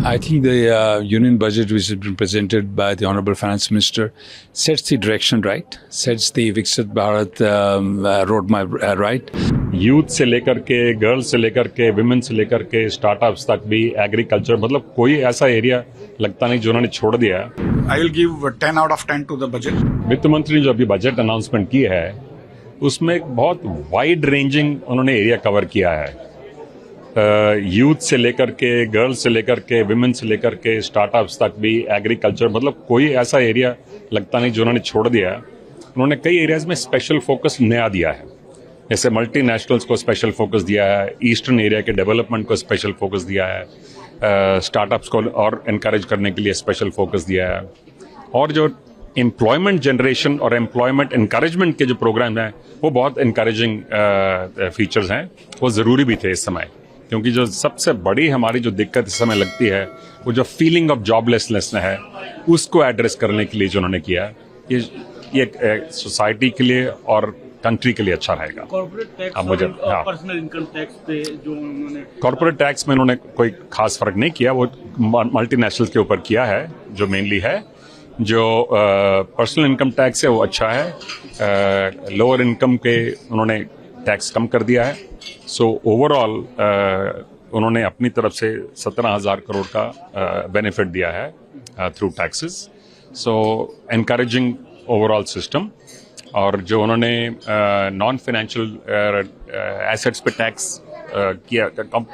I think the union budget which has been presented by the Honorable Finance Minister sets the direction right, sets the Viksit Bharat roadmap right. Youth से लेकर के, girls से लेकर के, women से लेकर के, स्टार्टअप्स तक भी, एग्रीकल्चर, मतलब कोई ऐसा एरिया लगता नहीं जो उन्होंने छोड़ दिया है। I will give 10 out of 10 to the budget. वित्त मंत्री ने जो अभी बजट अनाउंसमेंट की है उसमें एक बहुत वाइड रेंजिंग उन्होंने एरिया कवर किया है। यूथ से लेकर के, गर्ल्स से लेकर के, विमेन से लेकर के, स्टार्टअप्स तक भी, एग्रीकल्चर, मतलब कोई ऐसा एरिया लगता नहीं जो उन्होंने छोड़ दिया है। उन्होंने कई एरियाज में स्पेशल फोकस नया दिया है, जैसे मल्टीनेशनल्स को स्पेशल फोकस दिया है, ईस्टर्न एरिया के डेवलपमेंट को स्पेशल फोकस दिया है, स्टार्टअप्स को और एनकरेज करने के लिए स्पेशल फोकस दिया है, और जो एम्प्लॉयमेंट जनरेशन और एम्प्लॉयमेंट एनकरेजमेंट के जो प्रोग्राम हैं वो बहुत एनकरेजिंग फीचर्स हैं। वो ज़रूरी भी थे इस समय, क्योंकि जो सबसे बड़ी हमारी जो दिक्कत इस समय लगती है वो जो फीलिंग ऑफ जॉबलेसनेस है उसको एड्रेस करने के लिए जो उन्होंने किया ये सोसाइटी के लिए और कंट्री के लिए अच्छा रहेगा। कॉर्पोरेट टैक्स और पर्सनल इनकम टैक्स पे जो उन्होंने कॉर्पोरेट टैक्स में उन्होंने कोई खास फर्क नहीं किया, वो मल्टीनेशनल के ऊपर किया है जो मेनली है। जो पर्सनल इनकम टैक्स है वो अच्छा है, लोअर इनकम के उन्होंने टैक्स कम कर दिया है। सो ओवरऑल उन्होंने अपनी तरफ से 17,000 करोड़ का बेनिफिट दिया है थ्रू टैक्सेस। सो एनकरेजिंग ओवरऑल सिस्टम। और जो उन्होंने नॉन फाइनेंशियल एसेट्स पे टैक्स किया कम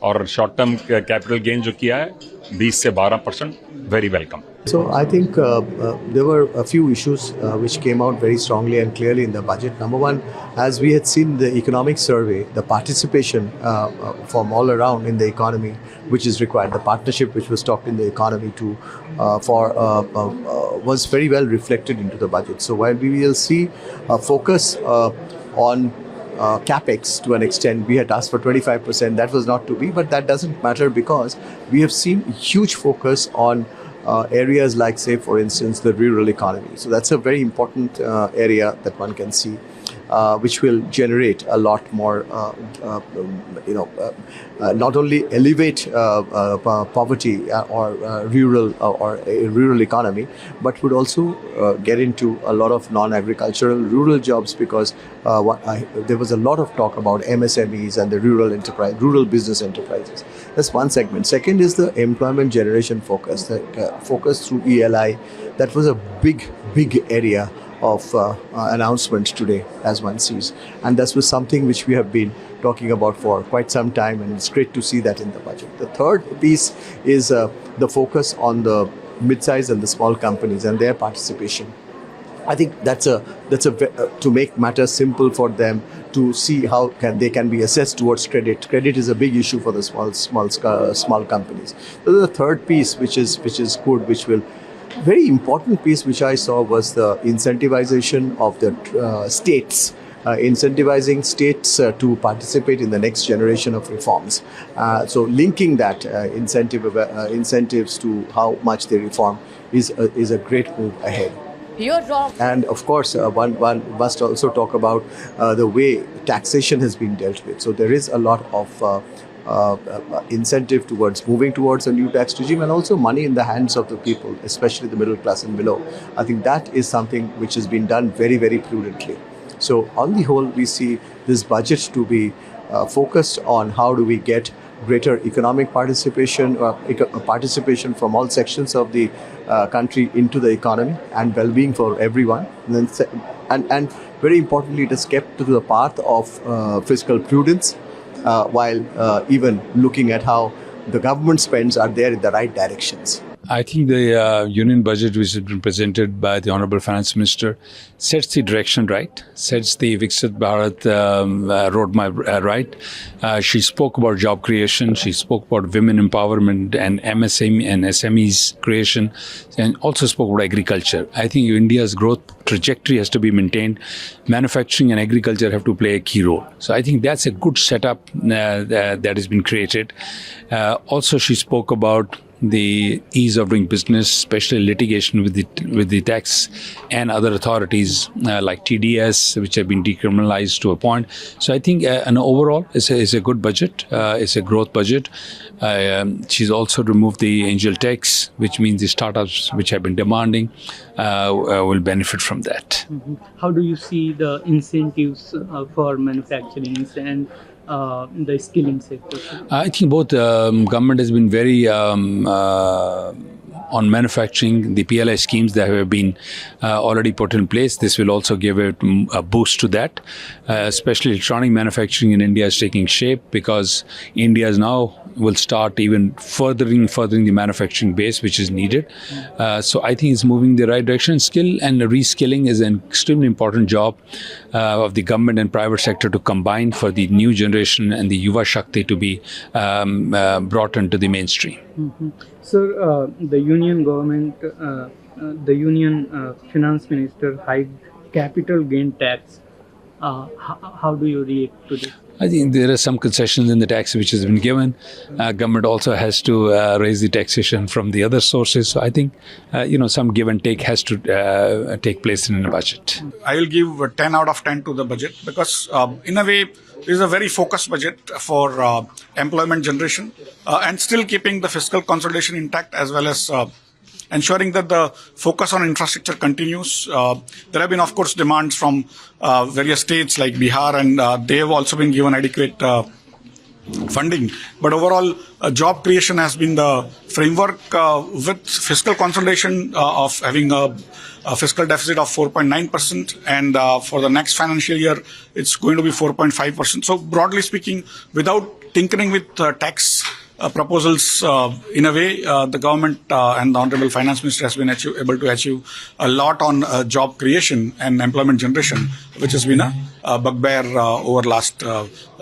और शॉर्ट टर्म कैपिटल गेन जो किया है 20 से 12%, very welcome. So I think there were a few issues which came out very strongly and clearly in the budget. Number one, as we had seen the economic survey, the participation from all around in the economy, which is required, the partnership which was talked in the economy was very well reflected into the budget. So while we will see a focus on capex to an extent, we had asked for 25%. That was not to be, but that doesn't matter because we have seen huge focus on areas like, say, for instance, the rural economy. So that's a very important area that one can see, which will generate a lot more, not only elevate poverty or rural economy, but would also get into a lot of non-agricultural rural jobs because there was a lot of talk about MSMEs and the rural business enterprises. That's one segment. Second is the employment generation focus. The focus through ELI, that was a big area of announcements today, as one sees, and that was something which we have been talking about for quite some time, and it's great to see that in the budget. The third piece is the focus on the mid-size and the small companies and their participation. I think that's to make matters simple for them, to see how they can be assessed towards credit. Credit is a big issue for the small companies. So the third piece, which is good, which will very important piece which I saw was the incentivization of the states, incentivizing states to participate in the next generation of reforms. So linking that incentives to how much they reform is a great move ahead. You're wrong. And of course, one must also talk about the way taxation has been dealt with. So there is a lot of incentive towards moving towards a new tax regime, and also money in the hands of the people, especially the middle class and below. I think that is something which has been done very, very prudently. So on the whole, we see this budget to be focused on how do we get greater economic participation, participation from all sections of the country into the economy and well-being for everyone. And very importantly, it is kept to the path of fiscal prudence, while even looking at how the government spends are there in the right directions. I think the union budget which has been presented by the Honorable Finance Minister sets the direction right, sets the Viksit Bharat roadmap right. She spoke about job creation, she spoke about women empowerment and MSME and SMEs creation, and also spoke about agriculture. I think India's growth trajectory has to be maintained. Manufacturing and agriculture have to play a key role. So I think that's a good setup that has been created. Also, she spoke about the ease of doing business, especially litigation with the tax and other authorities like TDS, which have been decriminalized to a point. So I think an overall it's a good budget. It's a growth budget. She's also removed the angel tax, which means the startups which have been demanding will benefit from that. Mm-hmm. How do you see the incentives for manufacturing and the skilling sector? I think both government has been very on manufacturing. The PLI schemes that have been already put in place, this will also give a boost to that. Especially electronic manufacturing in India is taking shape because India is now will start even furthering the manufacturing base which is needed. So I think it's moving in the right direction. Skill and reskilling is an extremely important job of the government and private sector to combine for the new generation and the Yuva Shakti to be brought into the mainstream. Mm-hmm. So the union government, the union finance minister hiked capital gain tax. How do you react to this? I think there are some concessions in the tax which has been given. Government also has to raise the taxation from the other sources. So I think, some give and take has to take place in the budget. I will give 10 out of 10 to the budget because in a way, it is a very focused budget for employment generation and still keeping the fiscal consolidation intact as well as ensuring that the focus on infrastructure continues. There have been, of course, demands from various states like Bihar, and they have also been given adequate funding. But overall, job creation has been the framework with fiscal consolidation of having a fiscal deficit of 4.9%, and for the next financial year, it's going to be 4.5%. So broadly speaking, without tinkering with tax proposals, in a way, the government and the Honorable Finance Minister has been able to achieve a lot on job creation and employment generation, which has been a bugbear over last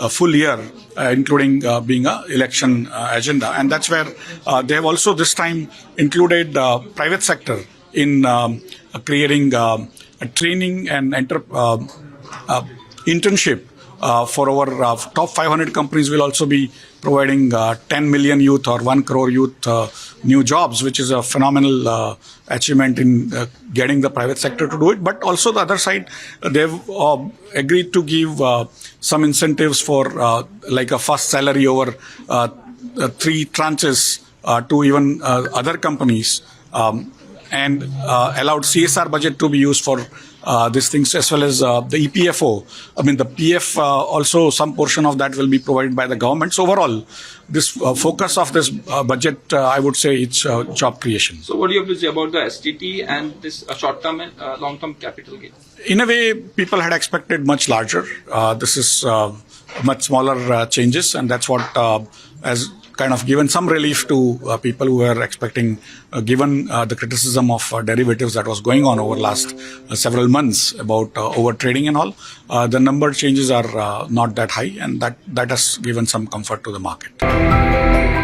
full year, including being a election agenda. And that's where they have also this time included private sector in creating a training and internship for our top 500 companies. Will also be providing 10 million youth or 1 crore youth new jobs, which is a phenomenal achievement in getting the private sector to do it. But also the other side, they've agreed to give some incentives for like a first salary over 3 tranches to even other companies, and allowed CSR budget to be used for these things, as well as the EPFO. I mean, the PF also, some portion of that will be provided by the government. So overall, this focus of this budget, I would say it's job creation. So what do you have to say about the STT and this short-term and long-term capital gain? In a way, people had expected much larger. This is much smaller changes, and that's what has kind of given some relief to people who were expecting, given the criticism of derivatives that was going on over last several months about over trading and all. The number changes are not that high, and that has given some comfort to the market.